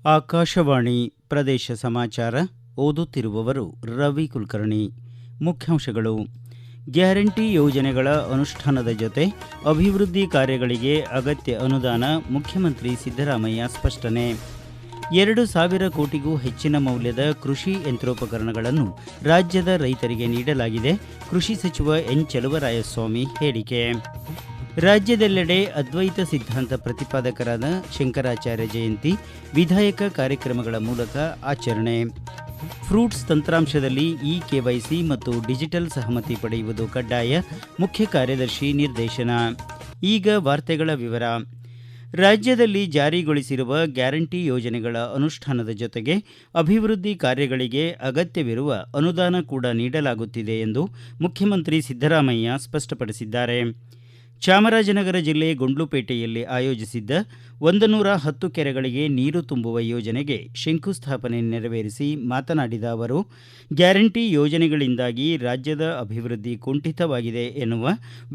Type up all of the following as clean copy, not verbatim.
ಆಕಾಶವಾಣಿ ಪ್ರದೇಶ ಸಮಾಚಾರ ಓದುತ್ತಿರುವವರು ರವಿ ಕುಲಕರ್ಣಿ. ಮುಖ್ಯಾಂಶಗಳು: ಗ್ಯಾರಂಟಿ ಯೋಜನೆಗಳ ಅನುಷ್ಠಾನದ ಜೊತೆ ಅಭಿವೃದ್ಧಿ ಕಾರ್ಯಗಳಿಗೆ ಅಗತ್ಯ ಅನುದಾನ, ಮುಖ್ಯಮಂತ್ರಿ ಸಿದ್ದರಾಮಯ್ಯ ಸ್ಪಷ್ಟನೆ. 2,000 ಕೋಟಿಗೂ ಹೆಚ್ಚಿನ ಮೌಲ್ಯದ ಕೃಷಿ ಯಂತ್ರೋಪಕರಣಗಳನ್ನು ರಾಜ್ಯದ ರೈತರಿಗೆ ನೀಡಲಾಗಿದೆ. ಕೃಷಿ ಸಚಿವ ಎನ್. ಚಲುವರಾಯಸ್ವಾಮಿ ಹೇಳಿಕೆ. ರಾಜ್ಯದೆಲ್ಲೆಡೆ ಅದ್ವೈತ ಸಿದ್ಧಾಂತ ಪ್ರತಿಪಾದಕರಾದ ಶಂಕರಾಚಾರ್ಯ ಜಯಂತಿ, ವಿಧಾಯಕ ಕಾರ್ಯಕ್ರಮಗಳ ಮೂಲಕ ಆಚರಣೆ. ಫ್ರೂಟ್ಸ್ ತಂತ್ರಾಂಶದಲ್ಲಿ ಇ-ಕೆವೈಸಿ ಮತ್ತು ಡಿಜಿಟಲ್ ಸಹಮತಿ ಪಡೆಯುವುದು ಕಡ್ಡಾಯ, ಮುಖ್ಯ ಕಾರ್ಯದರ್ಶಿ ನಿರ್ದೇಶನ. ಈಗ ವಾರ್ತೆಗಳ ವಿವರ. ರಾಜ್ಯದಲ್ಲಿ ಜಾರಿಗೊಳಿಸಿರುವ ಗ್ಯಾರಂಟಿ ಯೋಜನೆಗಳ ಅನುಷ್ಠಾನದ ಜೊತೆಗೆ ಅಭಿವೃದ್ಧಿ ಕಾರ್ಯಗಳಿಗೆ ಅಗತ್ಯವಿರುವ ಅನುದಾನ ಕೂಡ ನೀಡಲಾಗುತ್ತಿದೆ ಎಂದು ಮುಖ್ಯಮಂತ್ರಿ ಸಿದ್ದರಾಮಯ್ಯ ಸ್ಪಷ್ಟಪಡಿಸಿದ್ದಾರೆ. ಚಾಮರಾಜನಗರ ಜಿಲ್ಲೆ ಗುಂಡ್ಲುಪೇಟೆಯಲ್ಲಿ ಆಯೋಜಿಸಿದ್ದ 110 ಕೆರೆಗಳಿಗೆ ನೀರು ತುಂಬುವ ಯೋಜನೆಗೆ ಶಂಕುಸ್ಥಾಪನೆ ನೆರವೇರಿಸಿ ಮಾತನಾಡಿದ ಅವರು, ಗ್ಯಾರಂಟಿ ಯೋಜನೆಗಳಿಂದಾಗಿ ರಾಜ್ಯದ ಅಭಿವೃದ್ಧಿ ಕುಂಠಿತವಾಗಿದೆ ಎನ್ನುವ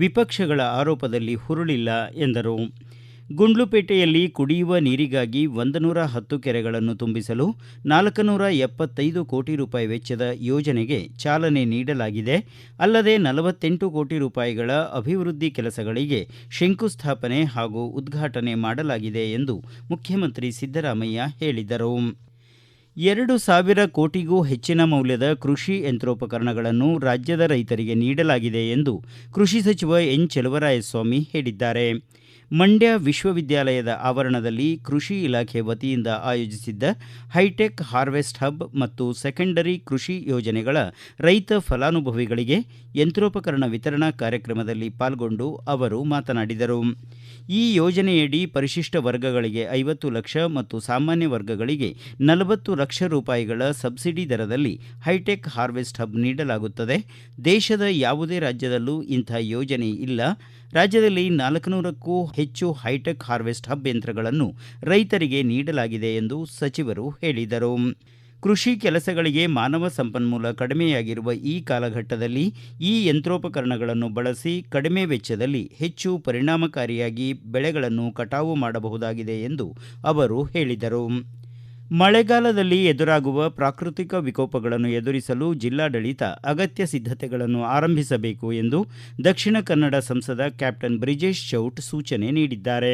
ವಿಪಕ್ಷಗಳ ಆರೋಪದಲ್ಲಿ ಹುರುಳಿಲ್ಲ ಎಂದರು. ಗುಂಡ್ಲುಪೇಟೆಯಲ್ಲಿ ಕುಡಿಯುವ ನೀರಿಗಾಗಿ 110 ಕೆರೆಗಳನ್ನು ತುಂಬಿಸಲು 475 ಕೋಟಿ ರೂಪಾಯಿ ವೆಚ್ಚದ ಯೋಜನೆಗೆ ಚಾಲನೆ ನೀಡಲಾಗಿದೆ. ಅಲ್ಲದೆ 48 ಕೋಟಿ ರೂಪಾಯಿಗಳ ಅಭಿವೃದ್ಧಿ ಕೆಲಸಗಳಿಗೆ ಶಂಕುಸ್ಥಾಪನೆ ಹಾಗೂ ಉದ್ಘಾಟನೆ ಮಾಡಲಾಗಿದೆ ಎಂದು ಮುಖ್ಯಮಂತ್ರಿ ಸಿದ್ದರಾಮಯ್ಯ ಹೇಳಿದರು. 2,000 ಕೋಟಿಗೂ ಹೆಚ್ಚಿನ ಮೌಲ್ಯದ ಕೃಷಿ ಯಂತ್ರೋಪಕರಣಗಳನ್ನು ರಾಜ್ಯದ ರೈತರಿಗೆ ನೀಡಲಾಗಿದೆ ಎಂದು ಕೃಷಿ ಸಚಿವ ಎನ್. ಚಲುವರಾಯಸ್ವಾಮಿ ಹೇಳಿದ್ದಾರೆ. ಮಂಡ್ಯ ವಿಶ್ವವಿದ್ಯಾಲಯದ ಆವರಣದಲ್ಲಿ ಕೃಷಿ ಇಲಾಖೆ ವತಿಯಿಂದ ಆಯೋಜಿಸಿದ್ದ ಹೈಟೆಕ್ ಹಾರ್ವೆಸ್ಟ್ ಹಬ್ ಮತ್ತು ಸೆಕೆಂಡರಿ ಕೃಷಿ ಯೋಜನೆಗಳ ರೈತ ಫಲಾನುಭವಿಗಳಿಗೆ ಯಂತ್ರೋಪಕರಣ ವಿತರಣಾ ಕಾರ್ಯಕ್ರಮದಲ್ಲಿ ಪಾಲ್ಗೊಂಡು ಅವರು ಮಾತನಾಡಿದರು. ಈ ಯೋಜನೆಯಡಿ ಪರಿಶಿಷ್ಟ ವರ್ಗಗಳಿಗೆ 50 ಲಕ್ಷ ಮತ್ತು ಸಾಮಾನ್ಯ ವರ್ಗಗಳಿಗೆ 40 ಲಕ್ಷ ರೂಪಾಯಿಗಳ ಸಬ್ಸಿಡಿ ದರದಲ್ಲಿ ಹೈಟೆಕ್ ಹಾರ್ವೆಸ್ಟ್ ಹಬ್ ನೀಡಲಾಗುತ್ತದೆ. ದೇಶದ ಯಾವುದೇ ರಾಜ್ಯದಲ್ಲೂ ಇಂಥ ಯೋಜನೆ ಇಲ್ಲ. ರಾಜ್ಯದಲ್ಲಿ 400ಕ್ಕೂ ಹೆಚ್ಚು ಹೈಟೆಕ್ ಹಾರ್ವೆಸ್ಟ್ ಹಬ್ ಯಂತ್ರಗಳನ್ನು ರೈತರಿಗೆ ನೀಡಲಾಗಿದೆ ಎಂದು ಸಚಿವರು ಹೇಳಿದರು. ಕೃಷಿ ಕೆಲಸಗಳಿಗೆ ಮಾನವ ಸಂಪನ್ಮೂಲ ಕಡಿಮೆಯಾಗಿರುವ ಈ ಕಾಲಘಟ್ಟದಲ್ಲಿ ಈ ಯಂತ್ರೋಪಕರಣಗಳನ್ನು ಬಳಸಿ ಕಡಿಮೆ ವೆಚ್ಚದಲ್ಲಿ ಹೆಚ್ಚು ಪರಿಣಾಮಕಾರಿಯಾಗಿ ಬೆಳೆಗಳನ್ನು ಕಟಾವು ಮಾಡಬಹುದಾಗಿದೆ ಎಂದು ಅವರು ಹೇಳಿದರು. ಮಳೆಗಾಲದಲ್ಲಿ ಎದುರಾಗುವ ಪ್ರಾಕೃತಿಕ ವಿಕೋಪಗಳನ್ನು ಎದುರಿಸಲು ಜಿಲ್ಲಾಡಳಿತ ಅಗತ್ಯ ಸಿದ್ಧತೆಗಳನ್ನು ಆರಂಭಿಸಬೇಕು ಎಂದು ದಕ್ಷಿಣ ಕನ್ನಡ ಸಂಸದ ಕ್ಯಾಪ್ಟನ್ ಬ್ರಿಜೇಶ್ ಚೌಟ್ ಸೂಚನೆ ನೀಡಿದ್ದಾರೆ.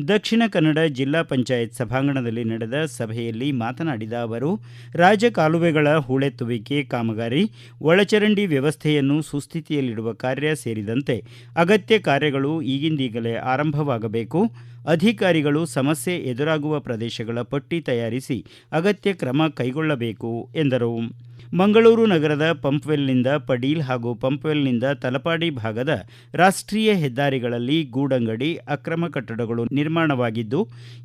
ದಕ್ಷಿಣ ಕನ್ನಡ ಜಿಲ್ಲಾ ಪಂಚಾಯತ್ ಸಭಾಂಗಣದಲ್ಲಿ ನಡೆದ ಸಭೆಯಲ್ಲಿ ಮಾತನಾಡಿದ ಅವರು, ರಾಜಕಾಲುವೆಗಳ ಹೂಳೆತ್ತುವಿಕೆ ಕಾಮಗಾರಿ, ಒಳಚರಂಡಿ ವ್ಯವಸ್ಥೆಯನ್ನು ಸುಸ್ಥಿತಿಯಲ್ಲಿಡುವ ಕಾರ್ಯ ಸೇರಿದಂತೆ ಅಗತ್ಯ ಕಾರ್ಯಗಳು ಈಗಿಂದೀಗಲೇ ಆರಂಭವಾಗಬೇಕು. ಅಧಿಕಾರಿಗಳು ಸಮಸ್ಯೆ ಎದುರಾಗುವ ಪ್ರದೇಶಗಳ ಪಟ್ಟಿ ತಯಾರಿಸಿ ಅಗತ್ಯ ಕ್ರಮ ಕೈಗೊಳ್ಳಬೇಕು ಎಂದರು. ಮಂಗಳೂರು ನಗರದ ಪಂಪ್ವೆಲ್ನಿಂದ ಪಡೀಲ್ ಹಾಗೂ ಪಂಪ್ವೆಲ್ನಿಂದ ತಲಪಾಡಿ ಭಾಗದ ರಾಷ್ಟ್ರೀಯ ಹೆದ್ದಾರಿಗಳಲ್ಲಿ ಗೂಡಂಗಡಿ, ಅಕ್ರಮ ಕಟ್ಟಡಗಳು ನಿರ್ಮಾಣವಾಗಿದ್ದು,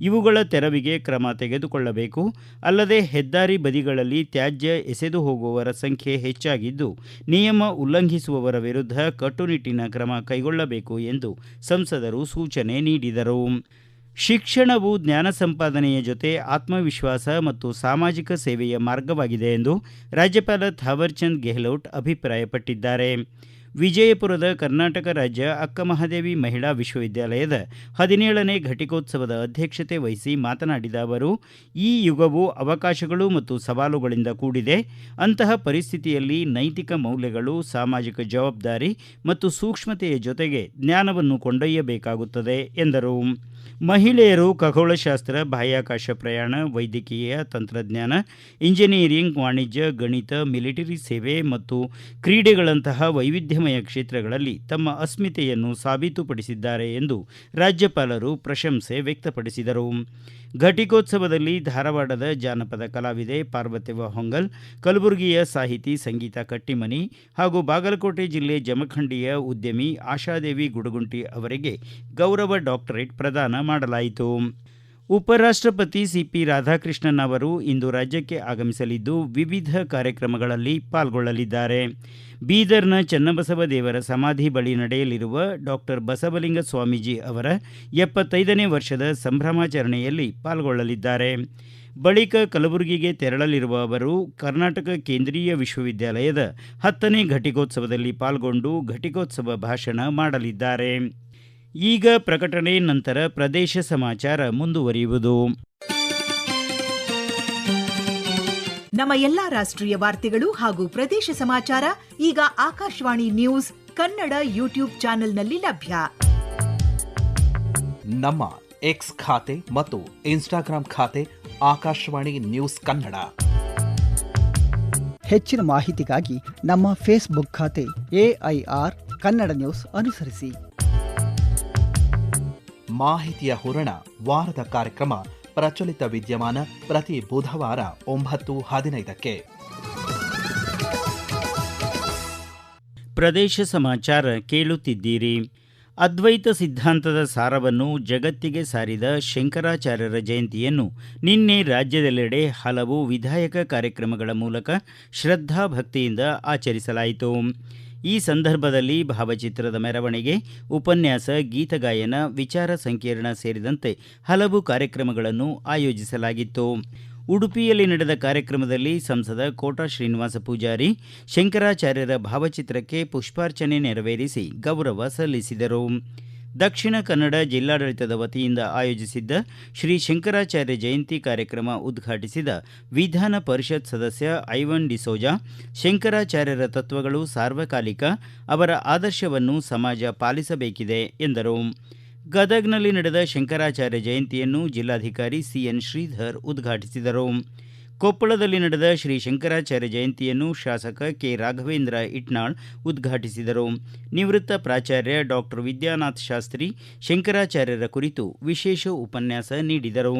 ಇವುಗಳ ತೆರವಿಗೆ ಕ್ರಮ ತೆಗೆದುಕೊಳ್ಳಬೇಕು. ಅಲ್ಲದೆ ಹೆದ್ದಾರಿ ಬದಿಗಳಲ್ಲಿ ತ್ಯಾಜ್ಯ ಎಸೆದು ಹೋಗುವವರ ಸಂಖ್ಯೆ ಹೆಚ್ಚಾಗಿದ್ದು, ನಿಯಮ ಉಲ್ಲಂಘಿಸುವವರ ವಿರುದ್ಧ ಕಟ್ಟುನಿಟ್ಟಿನ ಕ್ರಮ ಕೈಗೊಳ್ಳಬೇಕು ಎಂದು ಸಂಸದರು ಸೂಚನೆ ನೀಡಿದರು. ಶಿಕ್ಷಣವು ಜ್ಞಾನ ಸಂಪಾದನೆಯ ಜೊತೆ ಆತ್ಮವಿಶ್ವಾಸ ಮತ್ತು ಸಾಮಾಜಿಕ ಸೇವೆಯ ಮಾರ್ಗವಾಗಿದೆ ಎಂದು ರಾಜ್ಯಪಾಲ ಥಾವರ್ಚಂದ್ ಗೆಹ್ಲೋಟ್ ಅಭಿಪ್ರಾಯಪಟ್ಟಿದ್ದಾರೆ. ವಿಜಯಪುರದ ಕರ್ನಾಟಕ ರಾಜ್ಯ ಅಕ್ಕಮಹಾದೇವಿ ಮಹಿಳಾ ವಿಶ್ವವಿದ್ಯಾಲಯದ 17ನೇ ಘಟಿಕೋತ್ಸವದ ಅಧ್ಯಕ್ಷತೆ ವಹಿಸಿ ಮಾತನಾಡಿದ ಅವರು, ಈ ಯುಗವು ಅವಕಾಶಗಳು ಮತ್ತು ಸವಾಲುಗಳಿಂದ ಕೂಡಿದೆ. ಅಂತಹ ಪರಿಸ್ಥಿತಿಯಲ್ಲಿ ನೈತಿಕ ಮೌಲ್ಯಗಳು, ಸಾಮಾಜಿಕ ಜವಾಬ್ದಾರಿ ಮತ್ತು ಸೂಕ್ಷ್ಮತೆಯ ಜೊತೆಗೆ ಜ್ಞಾನವನ್ನು ಕೊಂಡೊಯ್ಯಬೇಕಾಗುತ್ತದೆ ಎಂದರು. ಮಹಿಳೆಯರು ಖಗೋಳಶಾಸ್ತ್ರ, ಬಾಹ್ಯಾಕಾಶ ಪ್ರಯಾಣ, ವೈದ್ಯಕೀಯ, ತಂತ್ರಜ್ಞಾನ, ಇಂಜಿನಿಯರಿಂಗ್, ವಾಣಿಜ್ಯ, ಗಣಿತ, ಮಿಲಿಟರಿ ಸೇವೆ ಮತ್ತು ಕ್ರೀಡೆಗಳಂತಹ ವೈವಿಧ್ಯಮಯ ಕ್ಷೇತ್ರಗಳಲ್ಲಿ ತಮ್ಮ ಅಸ್ಮಿತೆಯನ್ನು ಸಾಬೀತುಪಡಿಸಿದ್ದಾರೆ ಎಂದು ರಾಜ್ಯಪಾಲರು ಪ್ರಶಂಸೆ ವ್ಯಕ್ತಪಡಿಸಿದರು. ಘಟಿಕೋತ್ಸವದಲ್ಲಿ ಧಾರವಾಡದ ಜಾನಪದ ಕಲಾವಿದೆ ಪಾರ್ವತವ್ವ ಹೊಂಗಲ್, ಕಲಬುರಗಿಯ ಸಾಹಿತಿ ಸಂಗೀತಾ ಕಟ್ಟಿಮನಿ ಹಾಗೂ ಬಾಗಲಕೋಟೆ ಜಿಲ್ಲೆ ಜಮಖಂಡಿಯ ಉದ್ಯಮಿ ಆಶಾದೇವಿ ಗುಡಗುಂಟಿ ಅವರಿಗೆ ಗೌರವ ಡಾಕ್ಟರೇಟ್ ಪ್ರದಾನ ಮಾಡಲಾಯಿತು. ಉಪರಾಷ್ಟ್ರಪತಿ ಸಿಪಿ ರಾಧಾಕೃಷ್ಣನ್ ಅವರು ಇಂದು ರಾಜ್ಯಕ್ಕೆ ಆಗಮಿಸಲಿದ್ದು, ವಿವಿಧ ಕಾರ್ಯಕ್ರಮಗಳಲ್ಲಿ ಪಾಲ್ಗೊಳ್ಳಲಿದ್ದಾರೆ. ಬೀದರ್ನ ಚನ್ನಬಸವ ದೇವರ ಸಮಾಧಿ ಬಳಿ ನಡೆಯಲಿರುವ ಡಾಕ್ಟರ್ ಬಸವಲಿಂಗ ಸ್ವಾಮೀಜಿ ಅವರ 75ನೇ ವರ್ಷದ ಸಂಭ್ರಮಾಚರಣೆಯಲ್ಲಿ ಪಾಲ್ಗೊಳ್ಳಲಿದ್ದಾರೆ. ಬಳಿಕ ಕಲಬುರಗಿಗೆ ತೆರಳಲಿರುವ ಅವರು ಕರ್ನಾಟಕ ಕೇಂದ್ರೀಯ ವಿಶ್ವವಿದ್ಯಾಲಯದ 10ನೇ ಘಟಿಕೋತ್ಸವದಲ್ಲಿ ಪಾಲ್ಗೊಂಡು ಘಟಿಕೋತ್ಸವ ಭಾಷಣ ಮಾಡಲಿದ್ದಾರೆ. ಈಗ ಪ್ರಕಟಣೆ, ನಂತರ ಪ್ರದೇಶ ಸಮಾಚಾರ ಮುಂದುವರಿಯುವುದು. ನಮ್ಮ ಎಲ್ಲಾ ರಾಷ್ಟ್ರೀಯ ವಾರ್ತೆಗಳು ಹಾಗೂ ಪ್ರದೇಶ ಸಮಾಚಾರ ಈಗ ಆಕಾಶವಾಣಿ ನ್ಯೂಸ್ ಕನ್ನಡ ಯೂಟ್ಯೂಬ್ ಚಾನೆಲ್ನಲ್ಲಿ ಲಭ್ಯ. ನಮ್ಮ ಎಕ್ಸ್ ಖಾತೆ ಮತ್ತು ಇನ್ಸ್ಟಾಗ್ರಾಂ ಖಾತೆ ಆಕಾಶವಾಣಿ ನ್ಯೂಸ್ ಕನ್ನಡ. ಹೆಚ್ಚಿನ ಮಾಹಿತಿಗಾಗಿ ನಮ್ಮ ಫೇಸ್ಬುಕ್ ಖಾತೆ AIR ಕನ್ನಡ ನ್ಯೂಸ್ ಅನುಸರಿಸಿ. ಮಾಹಿತಿಯ ಹೂರಣ ವಾರದ ಕಾರ್ಯಕ್ರಮ ಪ್ರಚಲಿತ ವಿದ್ಯಮಾನ ಪ್ರತಿ ಬುಧವಾರ 9:15. ಪ್ರದೇಶ ಸಮಾಚಾರ ಕೇಳುತ್ತಿದ್ದೀರಿ. ಅದ್ವೈತ ಸಿದ್ಧಾಂತದ ಸಾರವನ್ನು ಜಗತ್ತಿಗೆ ಸಾರಿದ ಶಂಕರಾಚಾರ್ಯರ ಜಯಂತಿಯನ್ನು ನಿನ್ನೆ ರಾಜ್ಯದೆಲ್ಲೆಡೆ ಹಲವು ವಿಧಾಯಕ ಕಾರ್ಯಕ್ರಮಗಳ ಮೂಲಕ ಶ್ರದ್ಧಾಭಕ್ತಿಯಿಂದ ಆಚರಿಸಲಾಯಿತು. ಈ ಸಂದರ್ಭದಲ್ಲಿ ಭಾವಚಿತ್ರದ ಮೆರವಣಿಗೆ, ಉಪನ್ಯಾಸ, ಗೀತಗಾಯನ, ವಿಚಾರ ಸಂಕಿರಣ ಸೇರಿದಂತೆ ಹಲವು ಕಾರ್ಯಕ್ರಮಗಳನ್ನು ಆಯೋಜಿಸಲಾಗಿತ್ತು. ಉಡುಪಿಯಲ್ಲಿ ನಡೆದ ಕಾರ್ಯಕ್ರಮದಲ್ಲಿ ಸಂಸದ ಕೋಟಾ ಶ್ರೀನಿವಾಸ ಪೂಜಾರಿ ಶಂಕರಾಚಾರ್ಯರ ಭಾವಚಿತ್ರಕ್ಕೆ ಪುಷ್ಪಾರ್ಚನೆ ನೆರವೇರಿಸಿ ಗೌರವ ಸಲ್ಲಿಸಿದರು. ದಕ್ಷಿಣ ಕನ್ನಡ ಜಿಲ್ಲಾಡಳಿತದ ವತಿಯಿಂದ ಆಯೋಜಿಸಿದ್ದ ಶ್ರೀ ಶಂಕರಾಚಾರ್ಯ ಜಯಂತಿ ಕಾರ್ಯಕ್ರಮ ಉದ್ಘಾಟಿಸಿದ ವಿಧಾನ ಪರಿಷತ್ ಸದಸ್ಯ ಐವನ್ ಡಿಸೋಜಾ, ಶಂಕರಾಚಾರ್ಯರ ತತ್ವಗಳು ಸಾರ್ವಕಾಲಿಕ, ಅವರ ಆದರ್ಶವನ್ನು ಸಮಾಜ ಪಾಲಿಸಬೇಕಿದೆ ಎಂದರು. ಗದಗ್ನಲ್ಲಿ ನಡೆದ ಶಂಕರಾಚಾರ್ಯ ಜಯಂತಿಯನ್ನು ಜಿಲ್ಲಾಧಿಕಾರಿ ಸಿಎನ್ ಶ್ರೀಧರ್ ಉದ್ಘಾಟಿಸಿದರು. ಕೊಪ್ಪಳದಲ್ಲಿ ನಡೆದ ಶ್ರೀ ಶಂಕರಾಚಾರ್ಯ ಜಯಂತಿಯನ್ನು ಶಾಸಕ ಕೆ ರಾಘವೇಂದ್ರ ಇಟ್ನಾಳ್ ಉದ್ಘಾಟಿಸಿದರು. ನಿವೃತ್ತ ಪ್ರಾಚಾರ್ಯ ಡಾಕ್ಟರ್ ವಿದ್ಯಾನಾಥ್ ಶಾಸ್ತ್ರಿ ಶಂಕರಾಚಾರ್ಯರ ಕುರಿತು ವಿಶೇಷ ಉಪನ್ಯಾಸ ನೀಡಿದರು.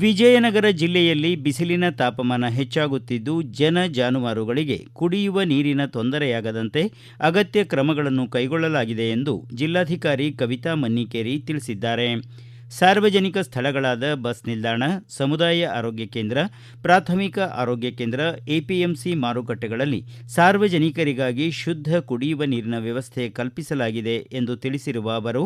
ವಿಜಯನಗರ ಜಿಲ್ಲೆಯಲ್ಲಿ ಬಿಸಿಲಿನ ತಾಪಮಾನ ಹೆಚ್ಚಾಗುತ್ತಿದ್ದು ಜನ ಜಾನುವಾರುಗಳಿಗೆ ಕುಡಿಯುವ ನೀರಿನ ತೊಂದರೆಯಾಗದಂತೆ ಅಗತ್ಯ ಕ್ರಮಗಳನ್ನು ಕೈಗೊಳ್ಳಲಾಗಿದೆ ಎಂದು ಜಿಲ್ಲಾಧಿಕಾರಿ ಕವಿತಾ ಮನ್ನಿಕೇರಿ ತಿಳಿಸಿದ್ದಾರೆ. ಸಾರ್ವಜನಿಕ ಸ್ಥಳಗಳಾದ ಬಸ್ ನಿಲ್ದಾಣ, ಸಮುದಾಯ ಆರೋಗ್ಯ ಕೇಂದ್ರ, ಪ್ರಾಥಮಿಕ ಆರೋಗ್ಯ ಕೇಂದ್ರ, ಎಪಿಎಂಸಿ ಮಾರುಕಟ್ಟೆಗಳಲ್ಲಿ ಸಾರ್ವಜನಿಕರಿಗಾಗಿ ಶುದ್ಧ ಕುಡಿಯುವ ನೀರಿನ ವ್ಯವಸ್ಥೆ ಕಲ್ಪಿಸಲಾಗಿದೆ ಎಂದು ತಿಳಿಸಿರುವ ಅವರು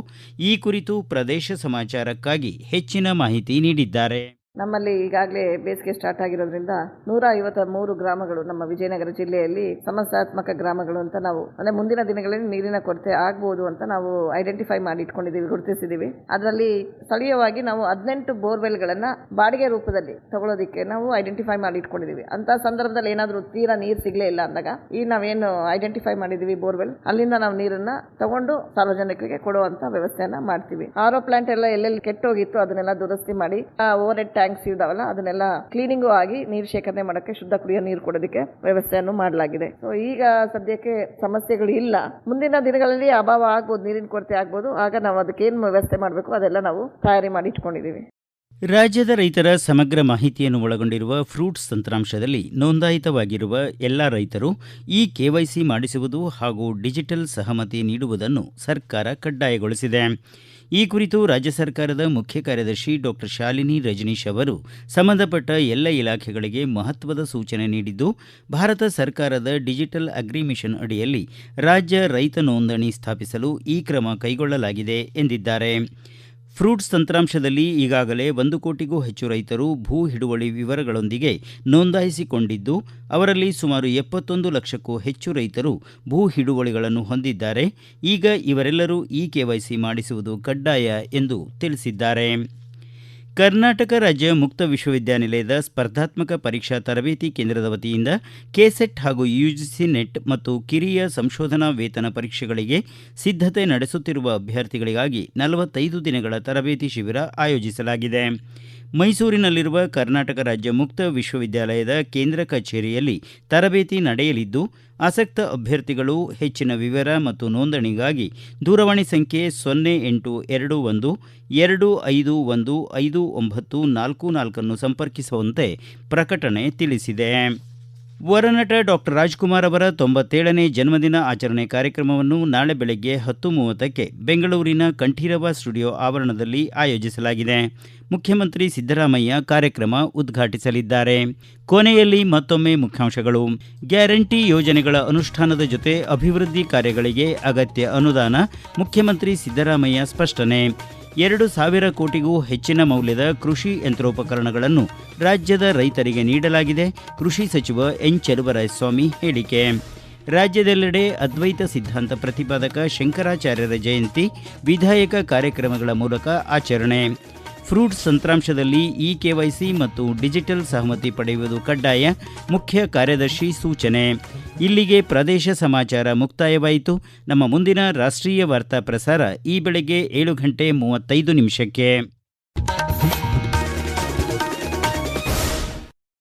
ಈ ಕುರಿತು ಪ್ರದೇಶ ಸಮಾಚಾರಕ್ಕಾಗಿ ಹೆಚ್ಚಿನ ಮಾಹಿತಿ ನೀಡಿದ್ದಾರೆ. ನಮ್ಮಲ್ಲಿ ಈಗಾಗಲೇ ಬೇಸಿಗೆ ಸ್ಟಾರ್ಟ್ ಆಗಿರೋದ್ರಿಂದ 153 ಗ್ರಾಮಗಳು ನಮ್ಮ ವಿಜಯನಗರ ಜಿಲ್ಲೆಯಲ್ಲಿ ಸಮಸ್ಯಾತ್ಮಕ ಗ್ರಾಮಗಳು ಅಂತ ನಾವು ಅಂದ್ರೆ ಮುಂದಿನ ದಿನಗಳಲ್ಲಿ ನೀರಿನ ಕೊರತೆ ಆಗ್ಬೋದು ಅಂತ ನಾವು ಐಡೆಂಟಿಫೈ ಮಾಡಿ ಇಟ್ಕೊಂಡಿದ್ದೀವಿ, ಗುರುತಿಸಿದ್ದೀವಿ. ಅದರಲ್ಲಿ ಸ್ಥಳೀಯವಾಗಿ ನಾವು 18 ಬೋರ್ವೆಲ್ಗಳನ್ನ ಬಾಡಿಗೆ ರೂಪದಲ್ಲಿ ತಗೊಳ್ಳೋದಿಕ್ಕೆ ನಾವು ಐಡೆಂಟಿಫೈ ಮಾಡಿ ಇಟ್ಕೊಂಡಿದ್ದೀವಿ. ಅಂತ ಸಂದರ್ಭದಲ್ಲಿ ಏನಾದರೂ ತೀರಾ ನೀರು ಸಿಗಲೇ ಇಲ್ಲ ಅಂದಾಗ ಈ ನಾವೇನು ಐಡೆಂಟಿಫೈ ಮಾಡಿದ್ದೀವಿ ಬೋರ್ವೆಲ್, ಅಲ್ಲಿಂದ ನಾವು ನೀರನ್ನ ತಗೊಂಡು ಸಾರ್ವಜನಿಕರಿಗೆ ಕೊಡುವಂತ ವ್ಯವಸ್ಥೆಯನ್ನ ಮಾಡ್ತೀವಿ. ಆರೋ ಪ್ಲಾಂಟ್ ಎಲ್ಲ ಎಲ್ಲೆಲ್ಲಿ ಕೆಟ್ಟೋಗಿತ್ತು ಅದನ್ನೆಲ್ಲ ದುರಸ್ತಿ ಮಾಡಿ ಓವರ್ ಹೆಡ್ ಟ್ಯಾಂಕ್ಸ್ ಇದಾವಲ್ಲ ಅದನ್ನೆಲ್ಲ ಕ್ಲೀನಿಂಗು ಆಗಿ ನೀರು ಶೇಖರಣೆ ಮಾಡೋಕ್ಕೆ, ಶುದ್ಧ ಕುಡಿಯೋ ನೀರು ಕೊಡೋದಕ್ಕೆ ವ್ಯವಸ್ಥೆಯನ್ನು ಮಾಡಲಾಗಿದೆ. ಸೊ ಈಗ ಸದ್ಯಕ್ಕೆ ಸಮಸ್ಯೆಗಳು ಇಲ್ಲ. ಮುಂದಿನ ದಿನಗಳಲ್ಲಿ ಅಭಾವ ಆಗ್ಬೋದು, ನೀರಿನ ಕೊರತೆ ಆಗ್ಬೋದು. ಆಗ ನಾವು ಅದಕ್ಕೆ ಏನು ವ್ಯವಸ್ಥೆ ಮಾಡಬೇಕು ಅದೆಲ್ಲ ನಾವು ತಯಾರಿ ಮಾಡಿ ಇಟ್ಕೊಂಡಿದ್ದೀವಿ. ರಾಜ್ಯದ ರೈತರ ಸಮಗ್ರ ಮಾಹಿತಿಯನ್ನು ಒಳಗೊಂಡಿರುವ ಫ್ರೂಟ್ಸ್ ತಂತ್ರಾಂಶದಲ್ಲಿ ನೋಂದಾಯಿತವಾಗಿರುವ ಎಲ್ಲ ರೈತರು ಈ KYC ಮಾಡಿಸುವುದು ಹಾಗೂ ಡಿಜಿಟಲ್ ಸಹಮತಿ ನೀಡುವುದನ್ನು ಸರ್ಕಾರ ಕಡ್ಡಾಯಗೊಳಿಸಿದೆ. ಈ ಕುರಿತು ರಾಜ್ಯ ಸರ್ಕಾರದ ಮುಖ್ಯ ಕಾರ್ಯದರ್ಶಿ ಡಾಕ್ಟರ್ ಶಾಲಿನಿ ರಜನೀಶ್ ಅವರು ಸಂಬಂಧಪಟ್ಟ ಎಲ್ಲ ಇಲಾಖೆಗಳಿಗೆ ಮಹತ್ವದ ಸೂಚನೆ ನೀಡಿದ್ದು, ಭಾರತ ಸರ್ಕಾರದ ಡಿಜಿಟಲ್ ಅಗ್ರಿ ಮಿಷನ್ ಅಡಿಯಲ್ಲಿ ರಾಜ್ಯ ರೈತ ನೋಂದಣಿ ಸ್ಥಾಪಿಸಲು ಈ ಕ್ರಮ ಕೈಗೊಳ್ಳಲಾಗಿದೆ ಎಂದಿದ್ದಾರೆ. ಫ್ರೂಟ್ಸ್ ತಂತ್ರಾಂಶದಲ್ಲಿ ಈಗಾಗಲೇ 1 ಕೋಟಿಗೂ ಹೆಚ್ಚು ರೈತರು ಭೂ ಹಿಡುವಳಿ ವಿವರಗಳೊಂದಿಗೆ ನೋಂದಾಯಿಸಿಕೊಂಡಿದ್ದು, ಅವರಲ್ಲಿ ಸುಮಾರು 71 ಲಕ್ಷಕ್ಕೂ ಹೆಚ್ಚು ರೈತರು ಭೂ ಹಿಡುವಳಿಗಳನ್ನು ಹೊಂದಿದ್ದಾರೆ. ಈಗ ಇವರೆಲ್ಲರೂ ಈ KYC ಮಾಡಿಸುವುದು ಕಡ್ಡಾಯ ಎಂದು ತಿಳಿಸಿದ್ದಾರೆ. ಕರ್ನಾಟಕ ರಾಜ್ಯ ಮುಕ್ತ ವಿಶ್ವವಿದ್ಯಾನಿಲಯದ ಸ್ಪರ್ಧಾತ್ಮಕ ಪರೀಕ್ಷಾ ತರಬೇತಿ ಕೇಂದ್ರದ ವತಿಯಿಂದ ಕೆಸೆಟ್ ಹಾಗೂ UGC ನೆಟ್ ಮತ್ತು ಕಿರಿಯ ಸಂಶೋಧನಾ ವೇತನ ಪರೀಕ್ಷೆಗಳಿಗೆ ಸಿದ್ಧತೆ ನಡೆಸುತ್ತಿರುವ ಅಭ್ಯರ್ಥಿಗಳಿಗಾಗಿ 45 ದಿನಗಳ ತರಬೇತಿ ಶಿಬಿರ ಆಯೋಜಿಸಲಾಗಿದೆ. ಮೈಸೂರಿನಲ್ಲಿರುವ ಕರ್ನಾಟಕ ರಾಜ್ಯ ಮುಕ್ತ ವಿಶ್ವವಿದ್ಯಾಲಯದ ಕೇಂದ್ರ ಕಚೇರಿಯಲ್ಲಿ ತರಬೇತಿ ನಡೆಯಲಿದ್ದು, ಆಸಕ್ತ ಅಭ್ಯರ್ಥಿಗಳು ಹೆಚ್ಚಿನ ವಿವರ ಮತ್ತು ನೋಂದಣಿಗಾಗಿ ದೂರವಾಣಿ ಸಂಖ್ಯೆ 0821 251 5944 ಸಂಪರ್ಕಿಸುವಂತೆ ಪ್ರಕಟಣೆ ತಿಳಿಸಿದೆ. ವರನಟ ಡಾಕ್ಟರ್ ರಾಜ್ಕುಮಾರ್ ಅವರ 97ನೇ ಜನ್ಮದಿನ ಆಚರಣೆ ಕಾರ್ಯಕ್ರಮವನ್ನು ನಾಳೆ ಬೆಳಗ್ಗೆ 10:30ಕ್ಕೆ ಬೆಂಗಳೂರಿನ ಕಂಠೀರವ ಸ್ಟುಡಿಯೋ ಆವರಣದಲ್ಲಿ ಆಯೋಜಿಸಲಾಗಿದೆ. ಮುಖ್ಯಮಂತ್ರಿ ಸಿದ್ದರಾಮಯ್ಯ ಕಾರ್ಯಕ್ರಮ ಉದ್ಘಾಟಿಸಲಿದ್ದಾರೆ. ಕೊನೆಯಲ್ಲಿ ಮತ್ತೊಮ್ಮೆ ಮುಖ್ಯಾಂಶಗಳು. ಗ್ಯಾರಂಟಿ ಯೋಜನೆಗಳ ಅನುಷ್ಠಾನದ ಜೊತೆ ಅಭಿವೃದ್ಧಿ ಕಾರ್ಯಗಳಿಗೆ ಅಗತ್ಯ ಅನುದಾನ, ಮುಖ್ಯಮಂತ್ರಿ ಸಿದ್ದರಾಮಯ್ಯ ಸ್ಪಷ್ಟನೆ. 2,000 ಕೋಟಿಗೂ ಹೆಚ್ಚಿನ ಮೌಲ್ಯದ ಕೃಷಿ ಯಂತ್ರೋಪಕರಣಗಳನ್ನು ರಾಜ್ಯದ ರೈತರಿಗೆ ನೀಡಲಾಗಿದೆ. ಕೃಷಿ ಸಚಿವ ಎನ್ ಚಲುವರಾಯಸ್ವಾಮಿ ಹೇಳಿಕೆ. ರಾಜ್ಯದೆಲ್ಲೆಡೆ ಅದ್ವೈತ ಸಿದ್ಧಾಂತ ಪ್ರತಿಪಾದಕ ಶಂಕರಾಚಾರ್ಯರ ಜಯಂತಿ, ವಿಧಾಯಕ ಕಾರ್ಯಕ್ರಮಗಳ ಮೂಲಕ ಆಚರಣೆ. ಫ್ರೂಟ್ಸ್ ತಂತ್ರಾಂಶದಲ್ಲಿ ಇ ಕೆವೈಸಿ ಮತ್ತು ಡಿಜಿಟಲ್ ಸಹಮತಿ ಪಡೆಯುವುದು ಕಡ್ಡಾಯ, ಮುಖ್ಯ ಕಾರ್ಯದರ್ಶಿ ಸೂಚನೆ. ಇಲ್ಲಿಗೆ ಪ್ರದೇಶ ಸಮಾಚಾರ ಮುಕ್ತಾಯವಾಯಿತು. ನಮ್ಮ ಮುಂದಿನ ರಾಷ್ಟ್ರೀಯ ವಾರ್ತಾ ಪ್ರಸಾರ ಈ ಬೆಳಗ್ಗೆ 7:35 ನಿಮಿಷಕ್ಕೆ.